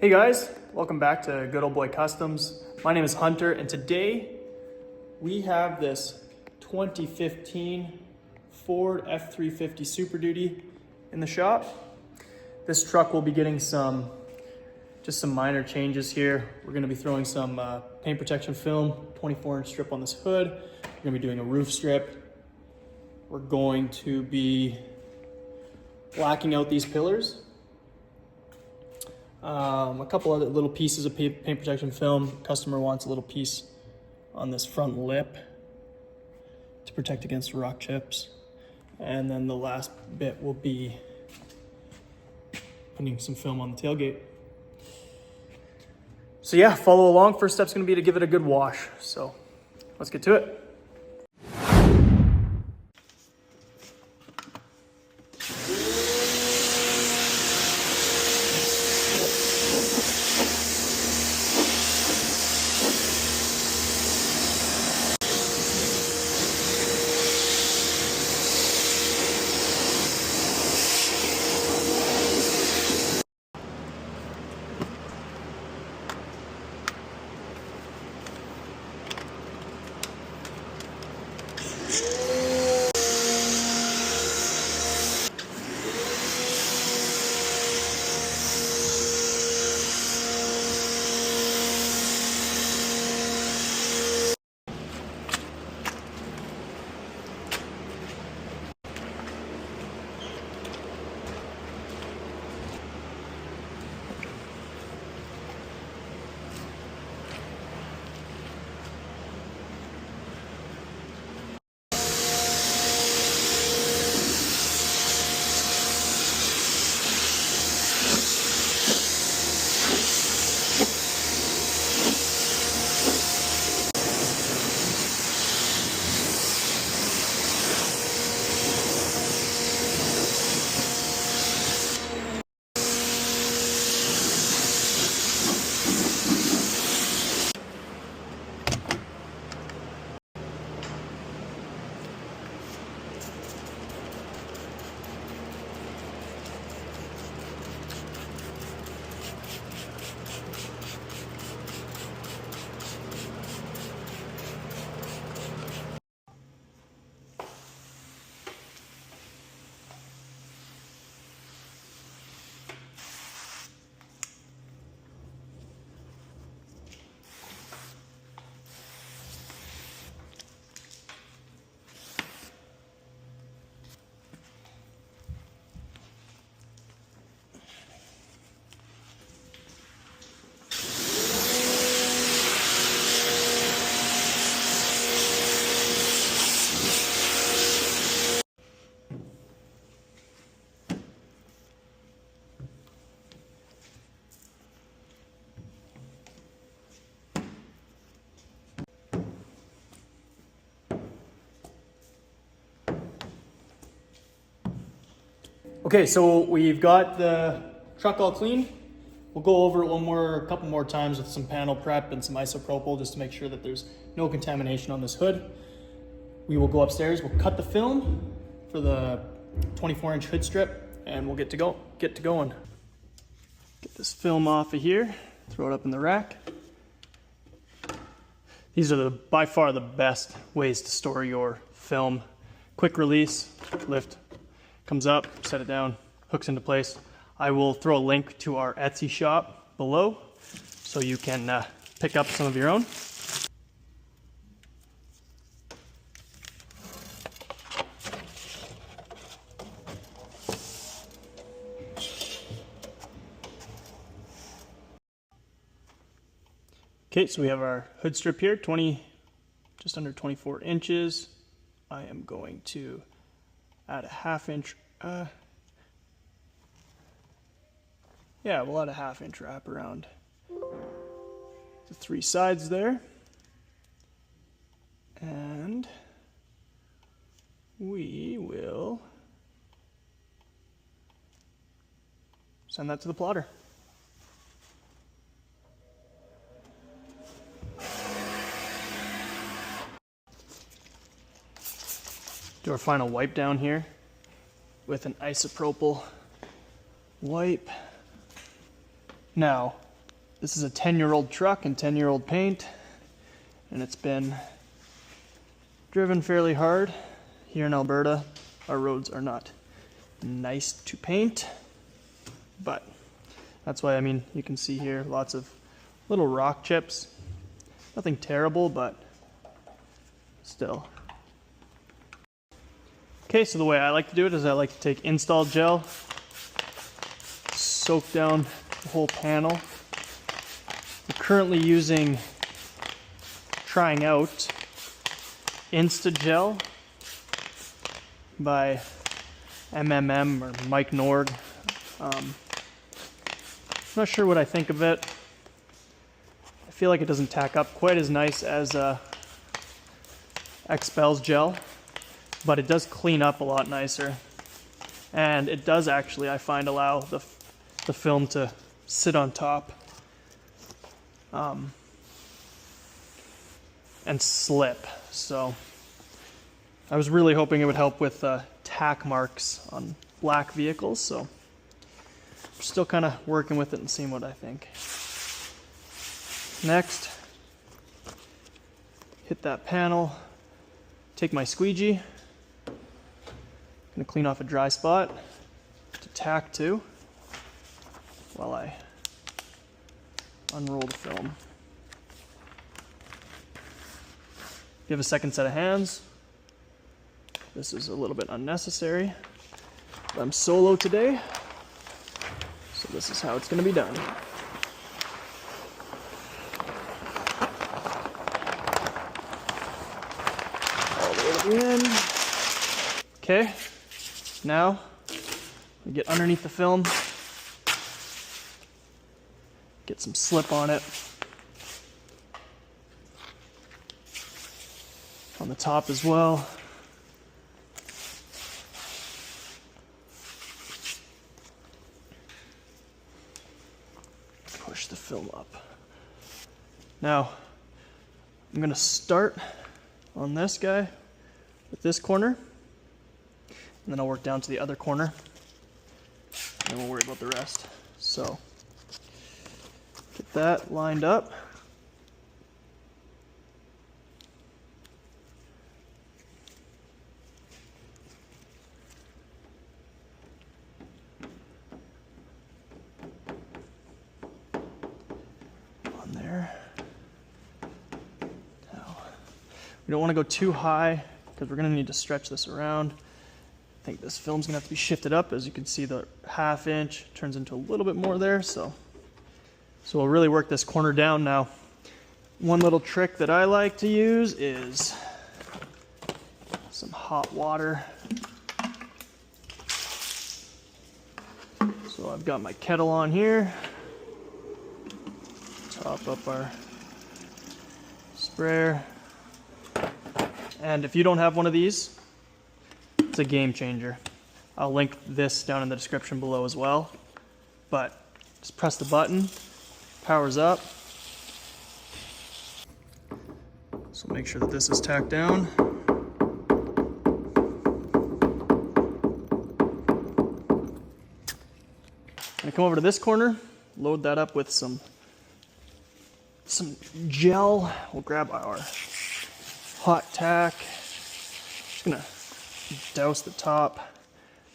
Hey guys, welcome back to Good Old Boy Customs. My name is Hunter, and today we have this 2015 Ford F350 Super Duty in the shop. This truck will be getting some minor changes here. We're going to be throwing some paint protection film, 24-inch strip on this hood. We're going to be doing a roof strip. We're going to be blacking out these pillars. A couple other little pieces of paint protection film. Customer wants a little piece on this front lip to protect against rock chips. And then the last bit will be putting some film on the tailgate. So yeah, follow along. First step's gonna be to give it a good wash. So let's get to it. Okay, so we've got the truck all clean. We'll go over it a couple more times with some panel prep and some isopropyl just to make sure that there's no contamination on this hood. We will go upstairs, we'll cut the film for the 24-inch hood strip, and we'll get going. Get this film off of here, throw it up in the rack. These are by far the best ways to store your film. Quick release, lift, comes up, set it down, hooks into place. I will throw a link to our Etsy shop below so you can pick up some of your own. Okay, so we have our hood strip here, just under 24 inches. I am going to add a half-inch, we'll add a half-inch wrap around the three sides there. And we will send that to the plotter. Do our final wipe down here with an isopropyl wipe. Now, This is a 10-year-old truck and 10-year-old paint, and it's been driven fairly hard. Here in Alberta, our roads are not nice to paint, but that's why, I mean, you can see here lots of little rock chips. Nothing terrible, but still. Okay, so the way I like to do it is I like to take installed gel, soak down the whole panel. I'm currently trying out Insta-Gel by MMM or Mike Nord. Not sure what I think of it. I feel like it doesn't tack up quite as nice as Expel's gel, but it does clean up a lot nicer. And it does actually, I find, allow the film to sit on top and slip. So I was really hoping it would help with tack marks on black vehicles, so I'm still kind of working with it and seeing what I think. Next, hit that panel, take my squeegee, gonna clean off a dry spot to tack to while I unroll the film. If you have a second set of hands, this is a little bit unnecessary, but I'm solo today, so this is how it's gonna be done. All the way to the end. Okay, now we get underneath the film, get some slip on it. On the top as well. Push the film up. Now, I'm gonna start on this guy with this corner, and then I'll work down to the other corner, and then we'll worry about the rest. So, get that lined up. We don't want to go too high because we're going to need to stretch this around. I think this film's going to have to be shifted up. As you can see, the 1/2 inch turns into a little bit more there. So we'll really work this corner down now. One little trick that I like to use is some hot water. So I've got my kettle on here. Top up our sprayer. And if you don't have one of these, it's a game changer. I'll link this down in the description below as well. But just press the button, powers up. So make sure that this is tacked down. I'm gonna come over to this corner, load that up with some gel. We'll grab our hot tack. Just gonna douse the top,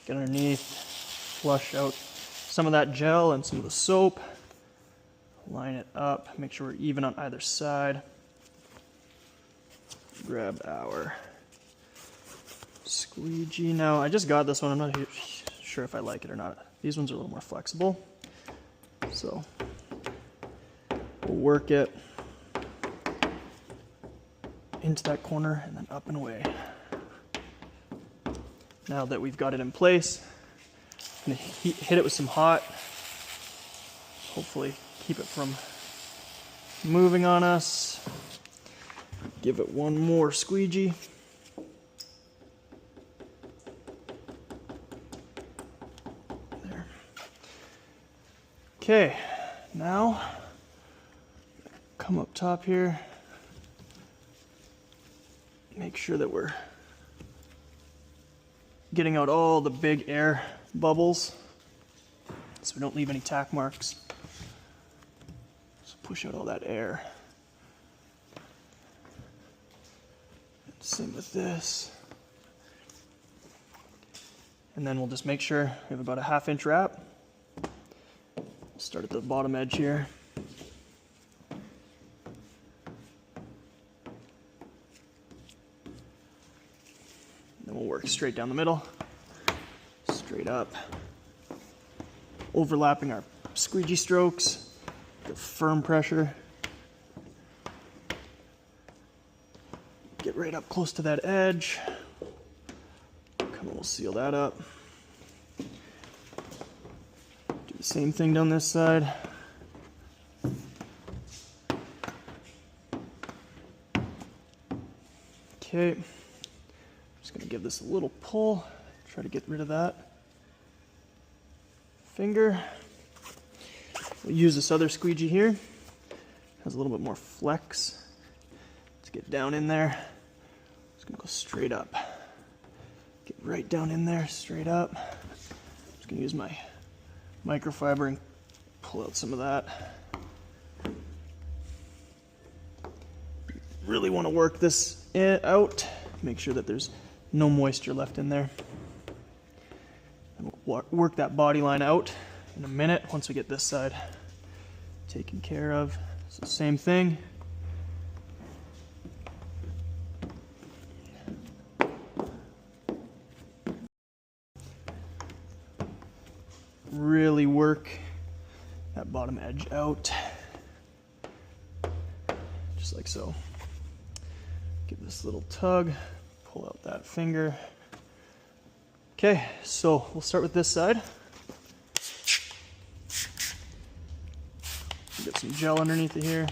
get underneath, flush out some of that gel and some of the soap. Line it up, make sure we're even on either side. Grab our squeegee. Now, I just got this one. I'm not sure if I like it or not. These ones are a little more flexible. So we'll work it into that corner and then up and away. Now that we've got it in place, I'm gonna hit it with some hot, hopefully keep it from moving on us. Give it one more squeegee. There. Okay, now come up top here. Make sure that we're getting out all the big air bubbles so we don't leave any tack marks. push out all that air. Same with this. And then we'll just make sure we have about a 1/2 inch wrap. We'll start at the bottom edge here. Then we'll work straight down the middle, straight up, overlapping our squeegee strokes, the firm pressure. Get right up close to that edge. Come on, we'll seal that up. Do the same thing down this side. Okay. Just gonna give this a little pull, try to get rid of that finger. We'll use this other squeegee here. Has a little bit more flex. Let's get down in there. Just gonna go straight up. Get right down in there, straight up. Just gonna use my microfiber and pull out some of that. Really want to work this out. Make sure that there's no moisture left in there. And we'll work that body line out in a minute once we get this side taken care of. So same thing. Really work that bottom edge out, just like so. Give this a little tug, pull out that finger. Okay, so we'll start with this side. Get some gel underneath it here.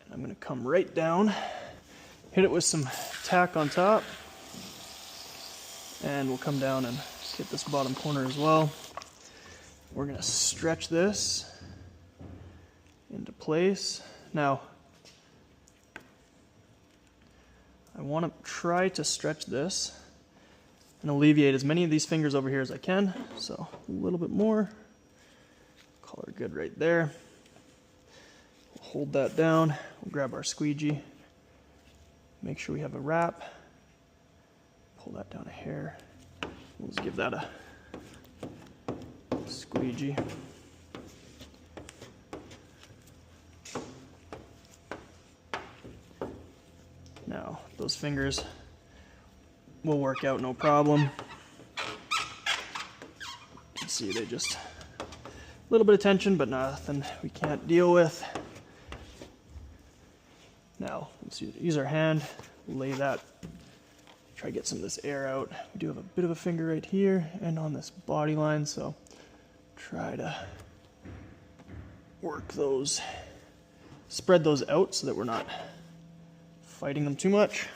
And I'm gonna come right down, hit it with some tack on top, and we'll come down and hit this bottom corner as well. We're gonna stretch this into place. Now, I want to try to stretch this and alleviate as many of these fingers over here as I can. So a little bit more. Call her good right there. We'll hold that down. We'll grab our squeegee. Make sure we have a wrap. Pull that down a hair. We'll just give that a squeegee. Now, those fingers will work out no problem. You can see they just a little bit of tension, but nothing we can't deal with. Now, let's use our hand, lay that, try to get some of this air out. We do have a bit of a finger right here and on this body line, so try to work those, spread those out so that we're not fighting them too much.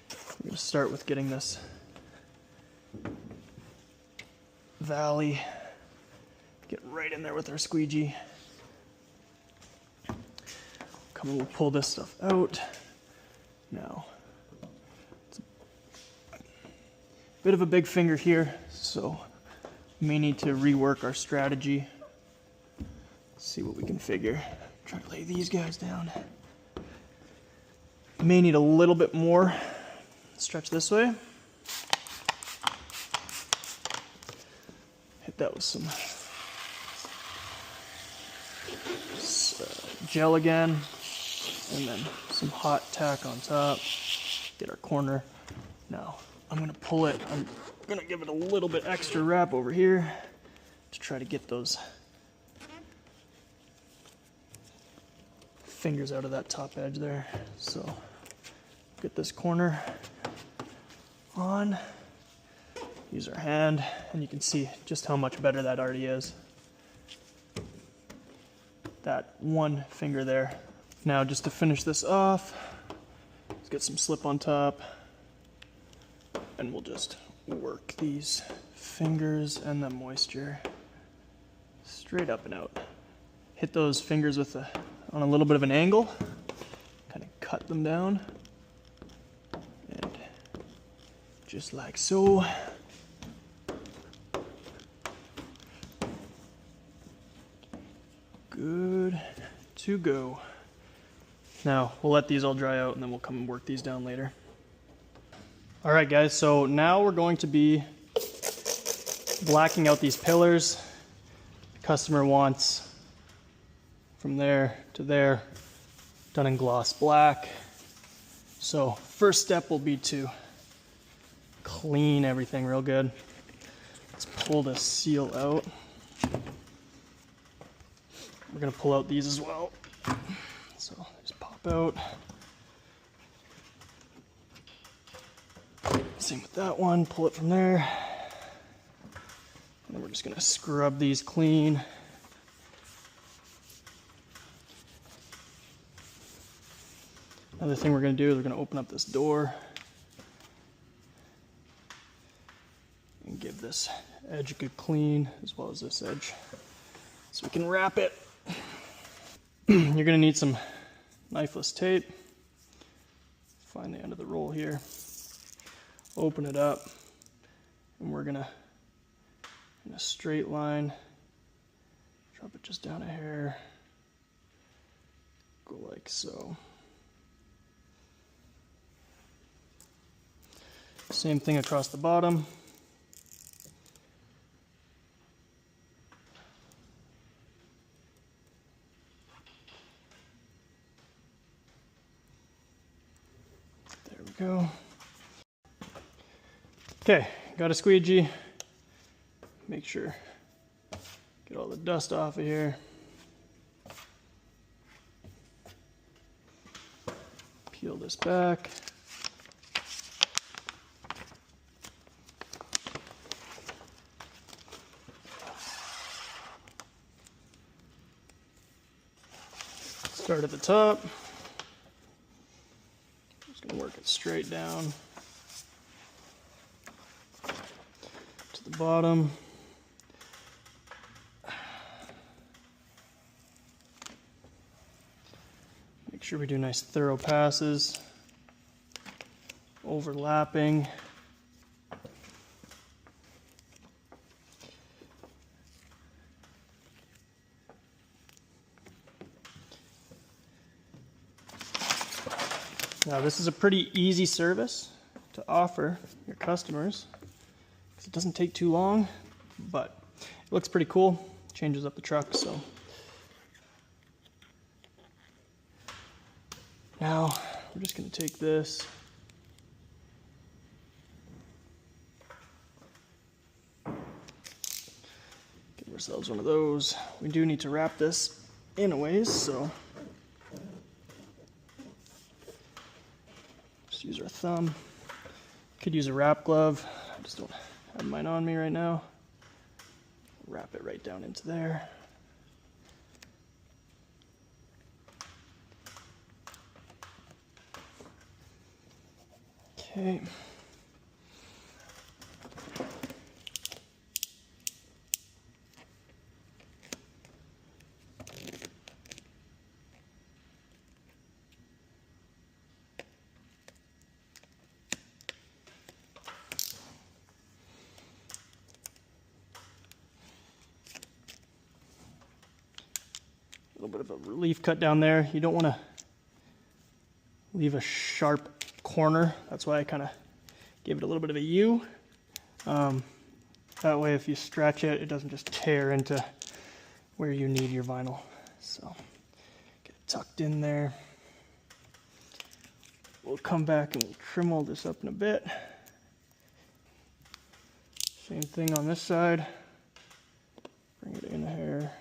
I'm going to start with getting this valley, get right in there with our squeegee. Come and we'll pull this stuff out. Now, it's a bit of a big finger here, so we may need to rework our strategy. See what we can figure. Try to lay these guys down. May need a little bit more stretch this way. Hit that with some gel again, and then some hot tack on top. Get our corner. Now I'm gonna pull it. I'm gonna give it a little bit extra wrap over here to try to get those fingers out of that top edge there. So get this corner on, use our hand, and you can see just how much better that already is. That one finger there. Now just to finish this off, let's get some slip on top, and we'll just work these fingers and the moisture straight up and out. Hit those fingers with on a little bit of an angle, kind of cut them down, and just like so. to go. Now, we'll let these all dry out and then we'll come and work these down later. All right, guys, so now we're going to be blacking out these pillars. The customer wants from there to there, done in gloss black. So first step will be to clean everything real good. Let's pull the seal out. We're gonna pull out these as well. So just pop out. Same with that one, pull it from there. And then we're just gonna scrub these clean. Another thing we're gonna do is we're gonna open up this door and give this edge a good clean, as well as this edge, so we can wrap it. You're gonna need some knifeless tape. Find the end of the roll here, open it up, and we're gonna, in a straight line, drop it just down a hair, go like so. Same thing across the bottom. There we go. Okay, got a squeegee. Make sure, get all the dust off of here. Peel this back. Start at the top. Just gonna work it straight down to the bottom. Make sure we do nice thorough passes, overlapping. Now this is a pretty easy service to offer your customers because it doesn't take too long, but it looks pretty cool, changes up the truck. So now we're just going to take this, give ourselves one of those. We do need to wrap this in a ways, so use our thumb. Could use a wrap glove. I just don't have mine on me right now. Wrap it right down into there. Okay. A little bit of a relief cut down there. You don't want to leave a sharp corner. That's why I kind of gave it a little bit of a U. That way if you stretch it, it doesn't just tear into where you need your vinyl. So get it tucked in there. We'll come back and we'll trim all this up in a bit. Same thing on this side. Bring it in a hair.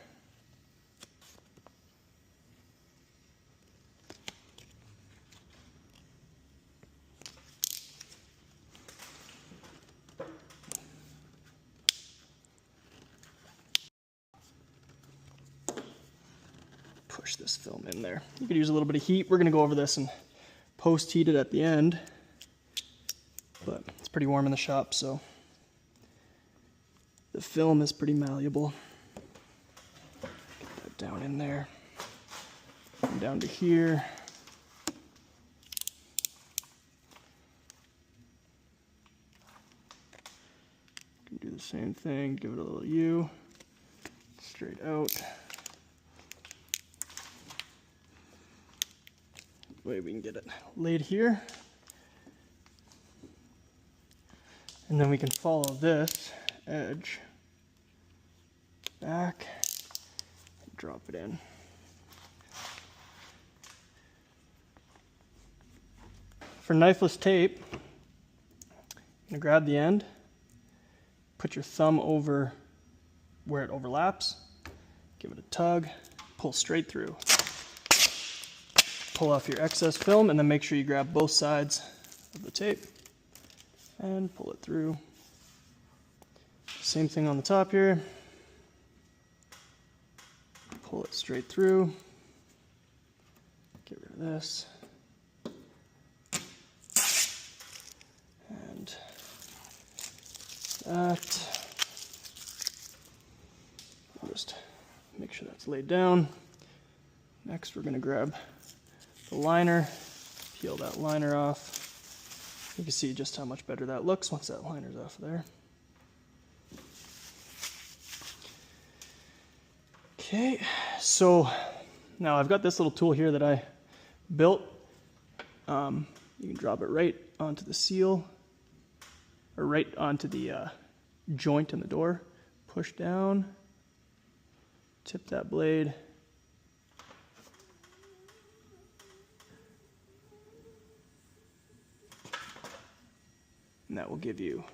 Push this film in there. You could use a little bit of heat. We're going to go over this and post-heat it at the end, but it's pretty warm in the shop, so the film is pretty malleable. Get that down in there, and down to here. You can do the same thing, give it a little U, straight out. way we can get it laid here. And then we can follow this edge back and drop it in. For knifeless tape, you're gonna grab the end, put your thumb over where it overlaps, give it a tug, pull straight through. Pull off your excess film and then make sure you grab both sides of the tape and pull it through. Same thing on the top here. Pull it straight through. Get rid of this. And that. Just make sure that's laid down. Next, we're going to grab the liner, peel that liner off. You can see just how much better that looks once that liner's off there. Okay, so now I've got this little tool here that I built. You can drop it right onto the seal, or right onto the joint in the door. Push down, tip that blade. And that will give you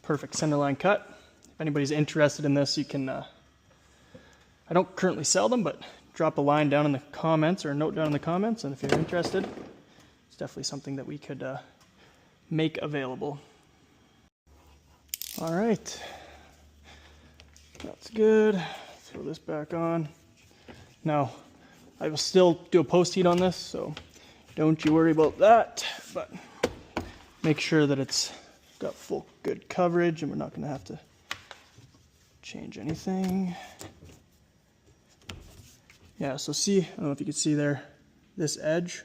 perfect centerline cut. If anybody's interested in this, you can, I don't currently sell them, but drop a line down in the comments or a note down in the comments, and if you're interested, it's definitely something that we could make available. All right, that's good. Throw this back on. Now, I will still do a post heat on this, so don't you worry about that, but make sure that it's got full good coverage and we're not going to have to change anything. Yeah, so see, I don't know if you can see there, this edge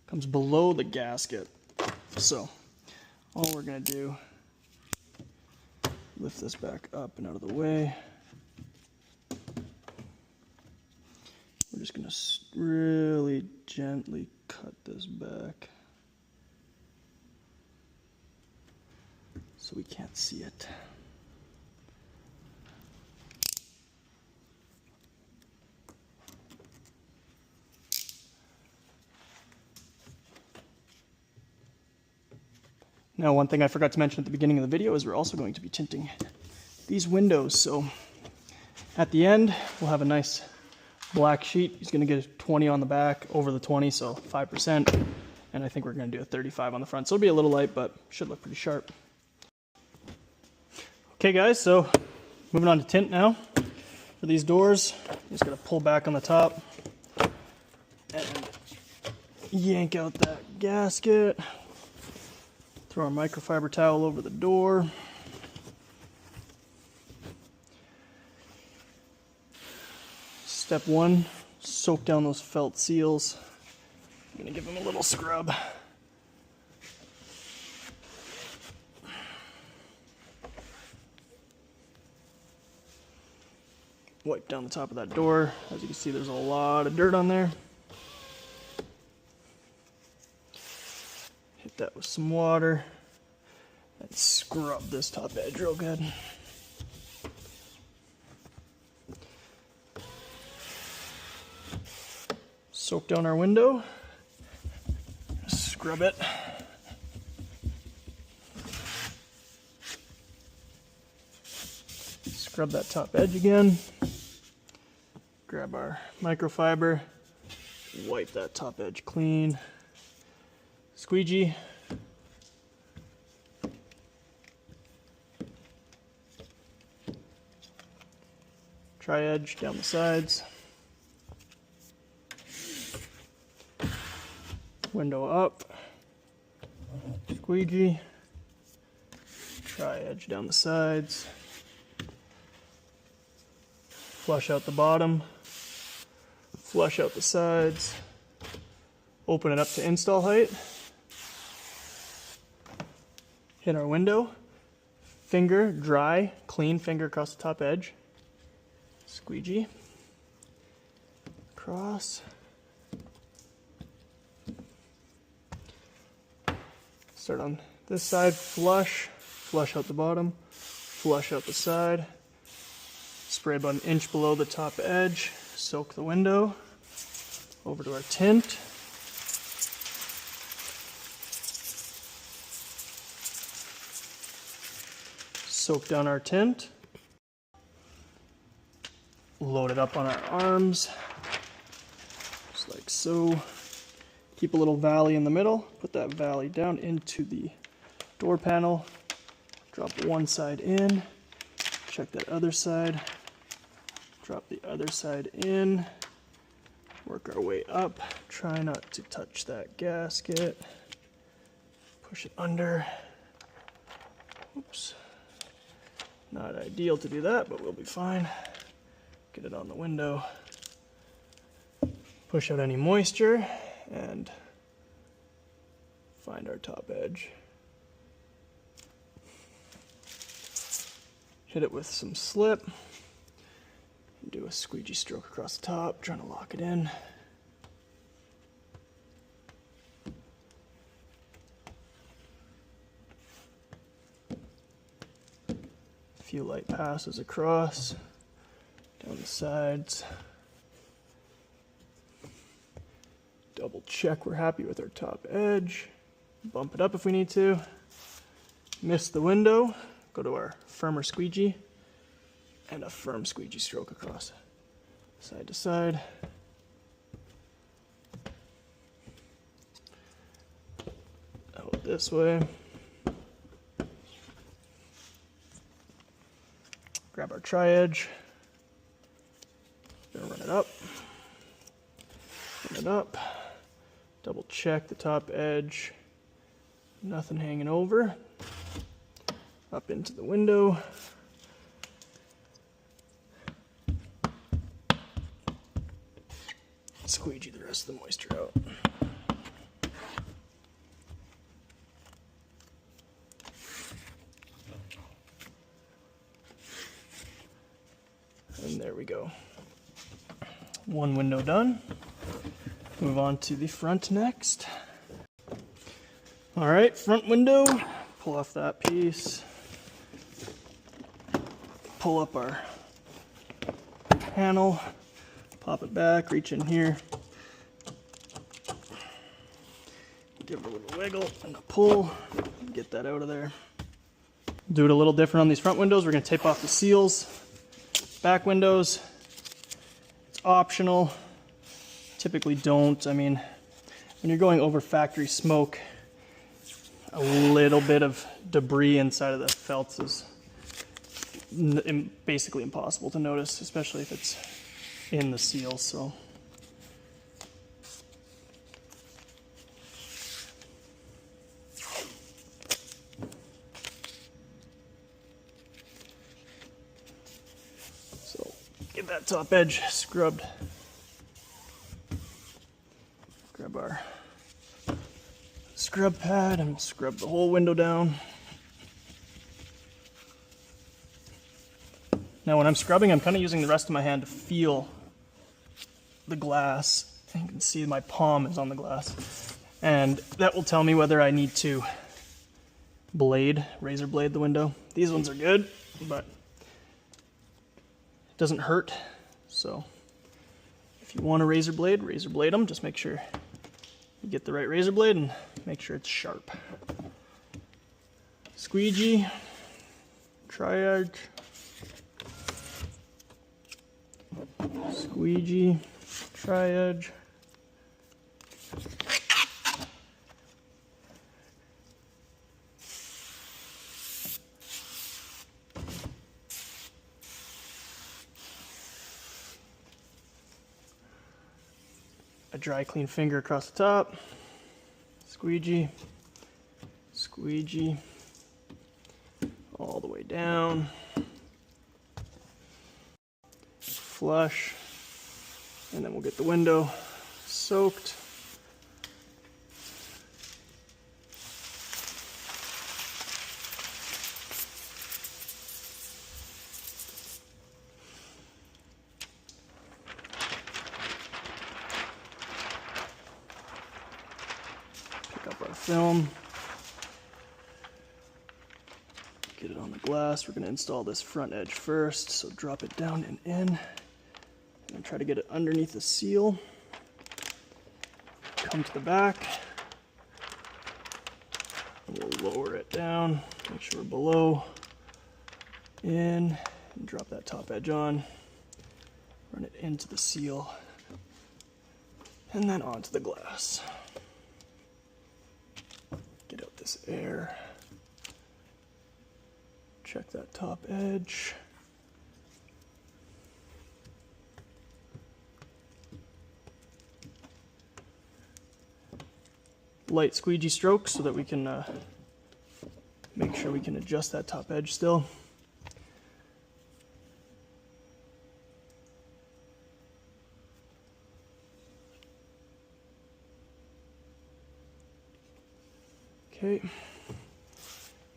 comes below the gasket. So all we're going to do, lift this back up and out of the way. We're just going to really gently cut this back so we can't see it. Now, one thing I forgot to mention at the beginning of the video is we're also going to be tinting these windows. So at the end, we'll have a nice black sheet. He's going to get a 20 on the back, over the 20, so 5%. And I think we're going to do a 35 on the front. So it'll be a little light, but should look pretty sharp. Okay guys, so moving on to tint now. For these doors, just gotta pull back on the top and yank out that gasket. Throw our microfiber towel over the door. Step one, soak down those felt seals. I'm gonna give them a little scrub. Wipe down the top of that door. As you can see, there's a lot of dirt on there. Hit that with some water and scrub this top edge real good. Soak down our window. Scrub it. Scrub that top edge again. Grab our microfiber, wipe that top edge clean. Squeegee. Tri-edge down the sides. Window up. Squeegee. Tri-edge down the sides. Flush out the bottom. Flush out the sides. Open it up to install height. Hit our window. Finger, dry, clean finger across the top edge. Squeegee. Cross. Start on this side, flush out the bottom, flush out the side, spray about an inch below the top edge, soak the window, over to our tint. Soak down our tint, load it up on our arms, just like so. Keep a little valley in the middle, put that valley down into the door panel, drop one side in, check that other side, drop the other side in, work our way up, try not to touch that gasket, push it under. Oops. Not ideal to do that, but we'll be fine. Get it on the window. Push out any moisture and find our top edge. Hit it with some slip. Do a squeegee stroke across the top, trying to lock it in. Few light passes across, down the sides. Double check we're happy with our top edge. Bump it up if we need to. Miss the window, go to our firmer squeegee and a firm squeegee stroke across, side to side. Out this way. Grab our tri-edge, gonna run it up, double check the top edge, nothing hanging over, up into the window, squeegee the rest of the moisture out. And there we go. One window done. Move on to the front next. All right, front window. Pull off that piece. Pull up our panel. Pop it back, reach in here. Give it a little wiggle and a pull. Get that out of there. Do it a little different on these front windows. We're gonna tape off the seals. Back windows, it's optional. Typically don't. I mean, when you're going over factory smoke, a little bit of debris inside of the felts is basically impossible to notice, especially if it's in the seal. So get that top edge scrubbed. Grab our scrub pad and scrub the whole window down. Now when I'm scrubbing, I'm kind of using the rest of my hand to feel the glass. You can see my palm is on the glass. And that will tell me whether I need to razor blade the window. These ones are good, but doesn't hurt, so if you want to razor blade them. Just make sure you get the right razor blade and make sure it's sharp. Squeegee, tri-edge, squeegee, tri-edge. A dry clean finger across the top, squeegee, squeegee, all the way down, flush, and then we'll get the window soaked. Up our film, Get it on the glass. We're going to install this front edge first, so drop it down and in. And then try to get it underneath the seal. Come to the back. We'll lower it down, make sure we're below, in, and drop that top edge on. Run it into the seal, and then onto the glass. Get out this air. Check that top edge. Light squeegee strokes so that we can make sure we can adjust that top edge still. Okay,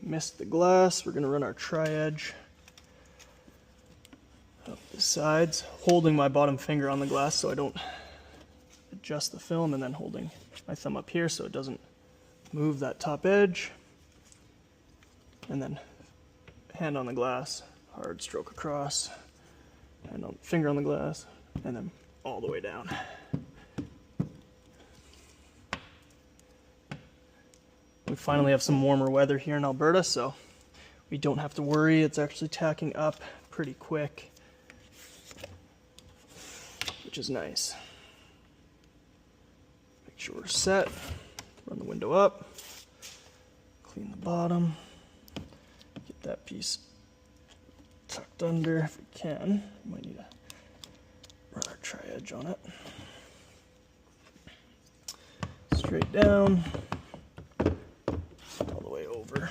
missed the glass. We're going to run our tri-edge up the sides, holding my bottom finger on the glass so I don't adjust the film, and then holding my thumb up here so it doesn't move that top edge. And then hand on the glass, hard stroke across, hand on, finger on the glass, and then all the way down. We finally have some warmer weather here in Alberta, so we don't have to worry. It's actually tacking up pretty quick, which is nice. Make sure we're set. Run the window up. Clean the bottom. Get that piece tucked under if we can. We might need to run our tri-edge on it. Straight down. All the way over.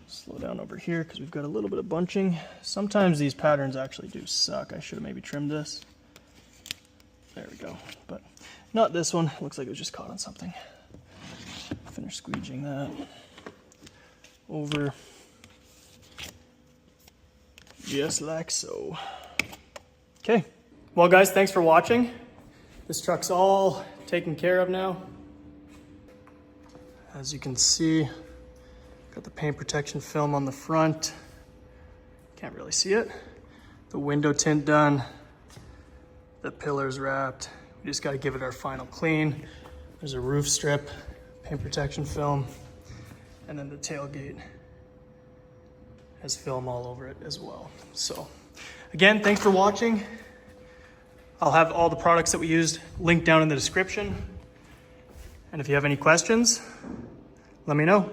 Slow down over here because we've got a little bit of bunching. Sometimes these patterns actually do suck. I should have maybe trimmed this. There we go. But not this one. Looks like it was just caught on something. Finish squeegeeing that over. Just like so. Okay. Well, guys, thanks for watching. This truck's all taken care of now. As you can see, got the paint protection film on the front. Can't really see it. The window tint done. The pillars wrapped. We just got to give it our final clean. There's a roof strip, paint protection film, and then the tailgate has film all over it as well. So again, thanks for watching. I'll have all the products that we used linked down in the description. And if you have any questions, let me know.